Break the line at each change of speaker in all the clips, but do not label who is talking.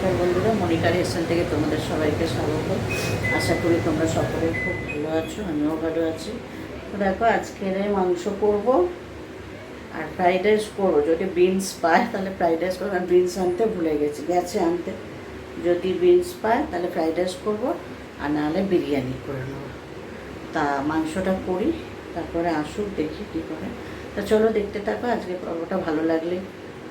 নমস্কার বন্ধুরা, মনিকার রেস্টুরেন্ট থেকে তোমাদের সবাইকে স্বাগত। আশা করি তোমরা সকলে খুব ভালো আছো, আমিও ভালো আছি। তো দেখো, আজকের মাংস করব আর ফ্রাইড রাইস করবো। যদি বিনস পায় তাহলে ফ্রাইড রাইস করবো, আর বিনস আনতে ভুলে গেছে আনতে। যদি বিনস পায় তাহলে ফ্রাইড রাইস করবো, আর নাহলে বিরিয়ানি করে নেবো। তা মাংসটা করি, তারপরে আসুক দেখি কী করে। তা চলো দেখতে থাকো। আজকে পর্বটা ভালো লাগলে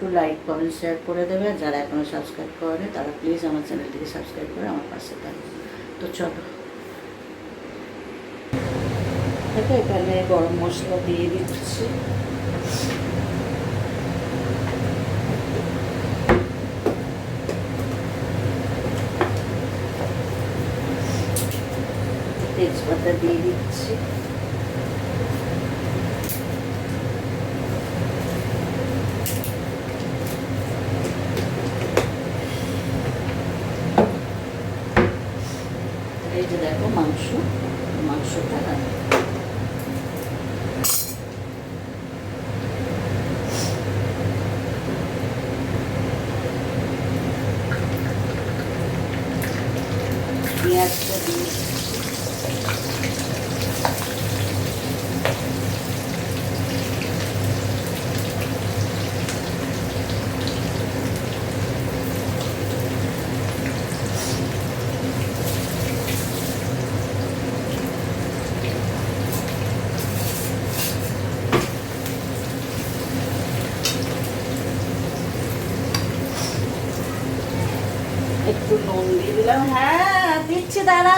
একটু লাইক কমেন্ট শেয়ার করে দেবে, আর যারা এখনও সাবস্ক্রাইব করেনি তারা প্লিজ আমার চ্যানেলটিকে সাবস্ক্রাইব করে আমার পাশে থাকবে। তো চলো দেখো, এখানে গরম মশলা দিয়ে দিচ্ছি। তেজপাতা দিয়ে দিচ্ছি। এই যে দেখো মাংসটা পেঁয়াজটা দিয়ে একটু নুন দিয়ে দিলাম। হ্যাঁ দিচ্ছি, দাঁড়া।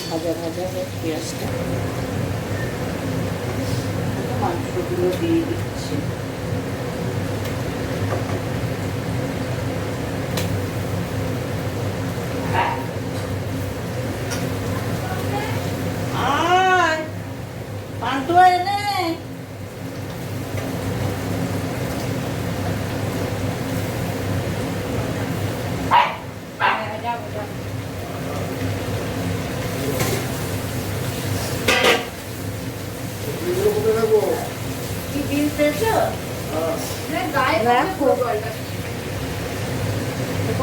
ভাজা ভাজা পেঁয়াজটা, মাংসগুলো দিয়ে দিচ্ছি। পান্তুয়া এনে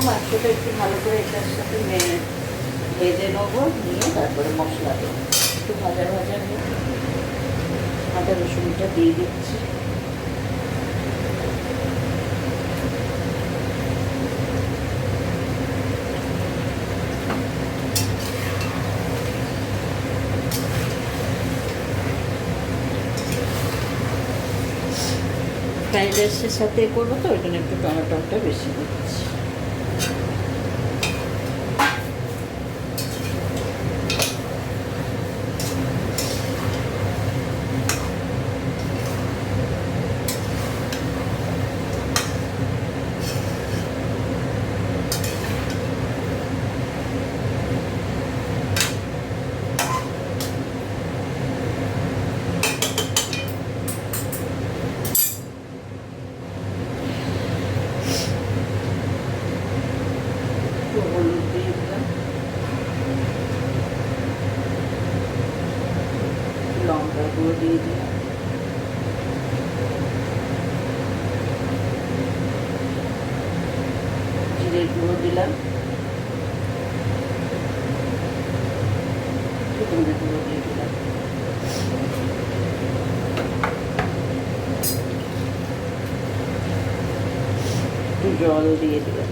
মাংসটা একটু ভালো করে এটার সাথে ভেজে নেবো, নিয়ে তারপরে মশলা দেবো। একটু ভাজা ভাজা নিয়ে আদা রসুনটা দিয়ে দিচ্ছি। ফ্রাইড রাইসের সাথে করবো তো, ওই জন্য একটু টমেটোটা বেশি দিচ্ছি। হলুদ দিয়ে দিলাম, লঙ্কা গুঁড়ো দিয়ে দিলাম, জিরে গুঁড়ো দিলাম, ধনে গুঁড়ো দিয়ে দিলাম, একটু জল দিয়ে দিলাম।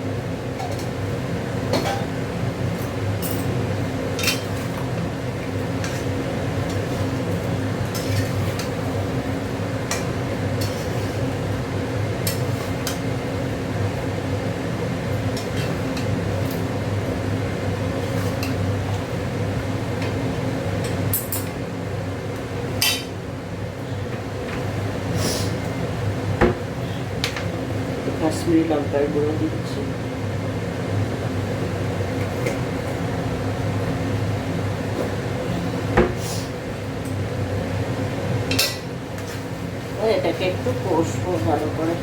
কাশ্মীরি লঙ্কার গুঁড়ো দিচ্ছি। এটাকে একটু কষবো ভালো করে।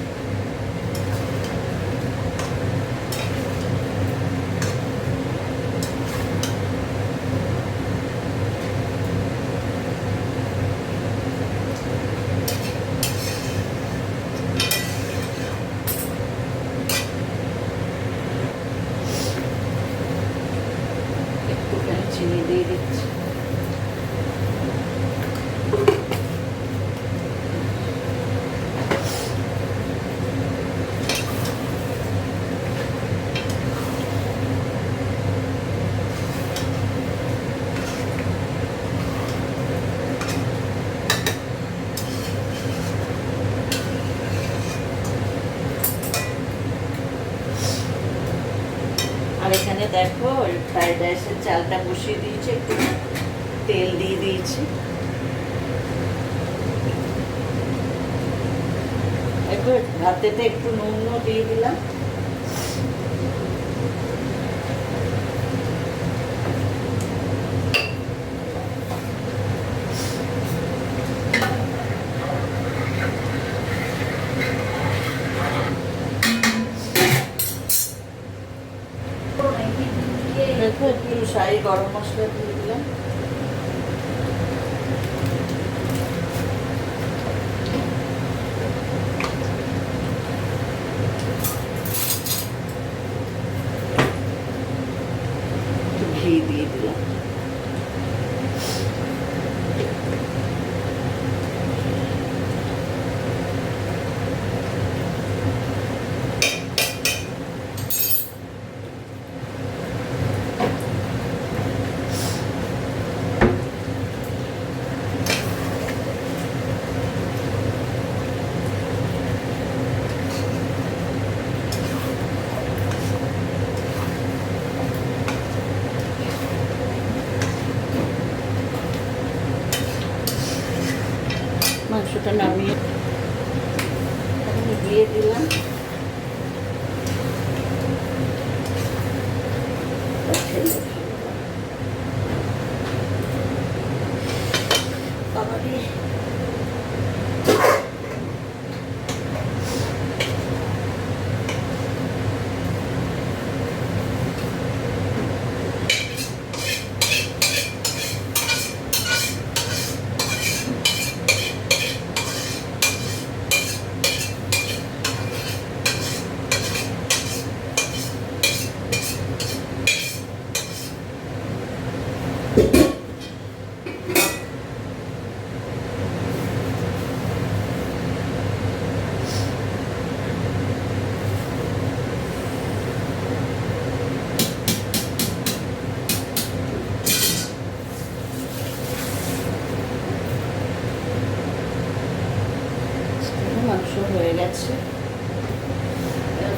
দেখো ওই ফ্রাইড রাইসের চালটা বসিয়ে দিয়েছি, একটু তেল দিয়ে দিয়েছি। এরপর ভাতেতে একটু নুন দিয়ে দিলাম। দেখো একটু শাহি গরম মশলা দিয়ে দিলাম। ঘি দিয়ে দিলাম। মাংসটা নামিয়ে দিয়ে দিলাম। মাংস হয়ে গেছে,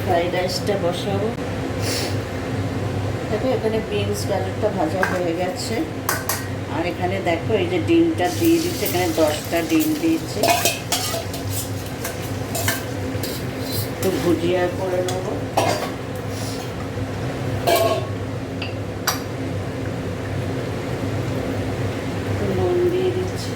ফ্রাইড রাইসটা বসাবো। দেখো এখানে বিনস গাজরটা ভাজা হয়ে গেছে, আর এখানে দেখো এই যে ডিমটা দিয়ে দিচ্ছে, এখানে 10টা ডিম দিয়েছে। একটু ভুজিয়া করে নেবো। নুন দিয়ে দিচ্ছি।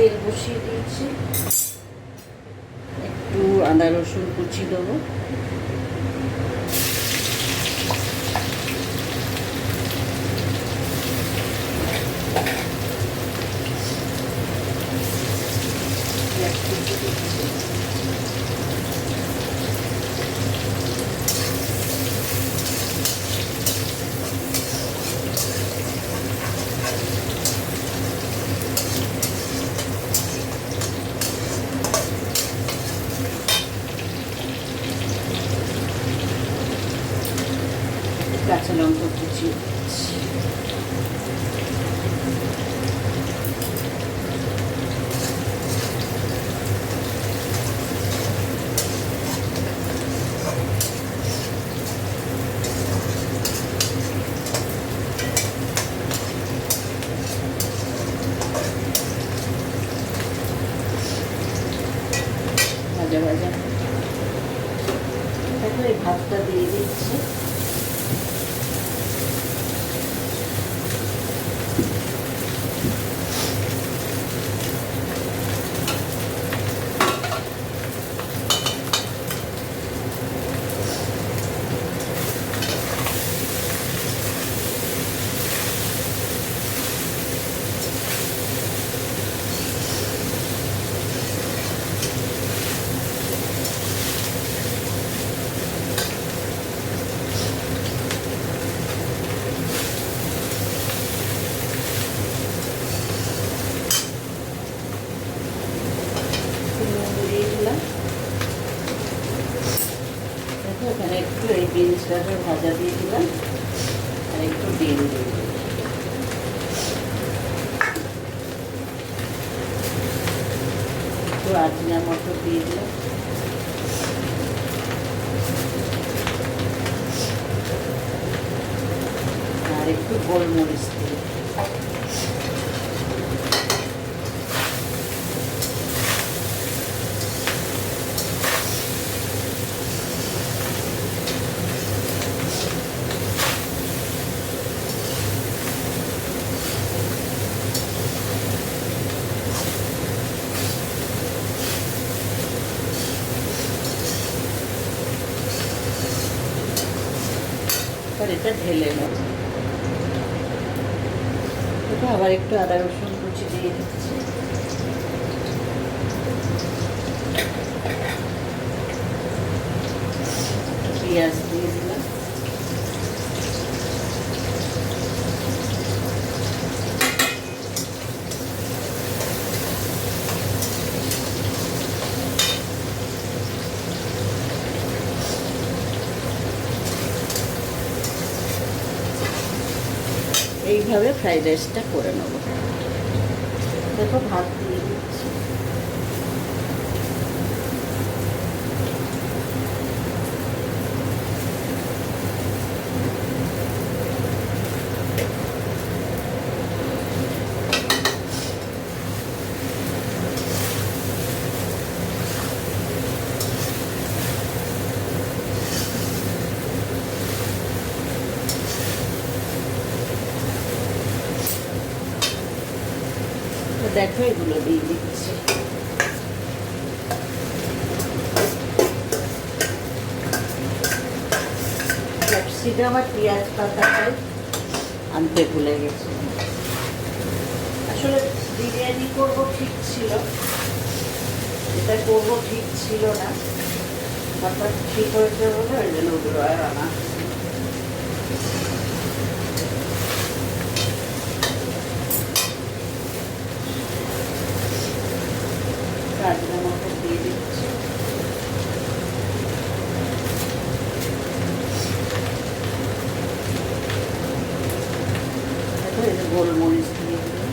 তেল বসিয়ে দিয়েছি, একটু আদা রসুন কুচি দেবো। কাঁচা লঙ্কা কুচিয়ে দিচ্ছি। ভাজা ভাজা দেখো এই ভাতটা দিয়ে দিচ্ছি। এখানে একটু এই বিনস গাজর ভাজা দিয়ে দিলাম, আর একটু ডিম দিই, একটু আজকের মতো দিয়ে দিলাম, আর একটু গোলমরিচ দিই। এটা ঢেলে নেব, এটা আবার একটু আদা রসুন কুচি দিয়ে দিচ্ছি, পেঁয়াজ দিয়ে দিলাম, এইভাবে ফ্রাইড রাইসটা করে নেব। দেখো ভাত দিয়ে দিচ্ছি, দেখো এগুলো দিয়ে দিচ্ছি, ক্যাপসিকাম আর পেঁয়াজ পাতাটাই আনতে ভুলে গেছি। আসলে বিরিয়ানি করবো ঠিক ছিল, এটা করবো ঠিক ছিল না, হঠাৎ ঠিক হয়েছে বলে ওই জন্য ওগুলো আর আনা। রাজনা মতো দিয়ে দিচ্ছি, গোলমরিচ দিয়ে দিলাম,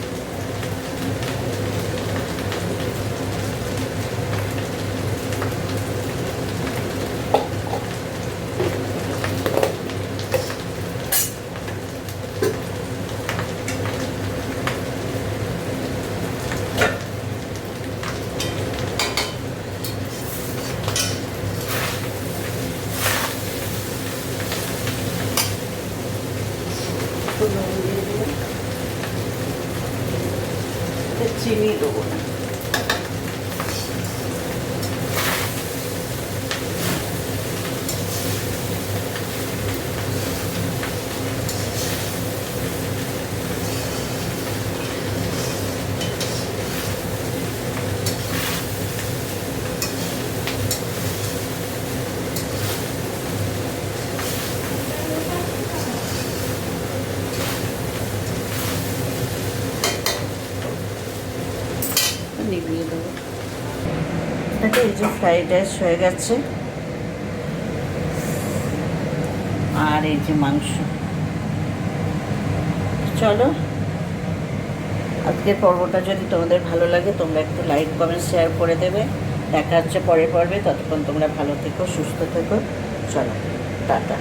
নুন দিয়ে দিলাম, চিনি দেবো না, নিভিয়ে দেবো। এটা এই যে ফ্রাইড রাইস হয়ে গেছে, আর এই যে মাংস। চলো, আজকের পর্বটা যদি তোমাদের ভালো লাগে তোমরা একটু লাইক কমেন্ট শেয়ার করে দেবে। দেখা হচ্ছে পরের পর্বে, ততক্ষণ তোমরা ভালো থেকো, সুস্থ থেকো। চলো, টাটা।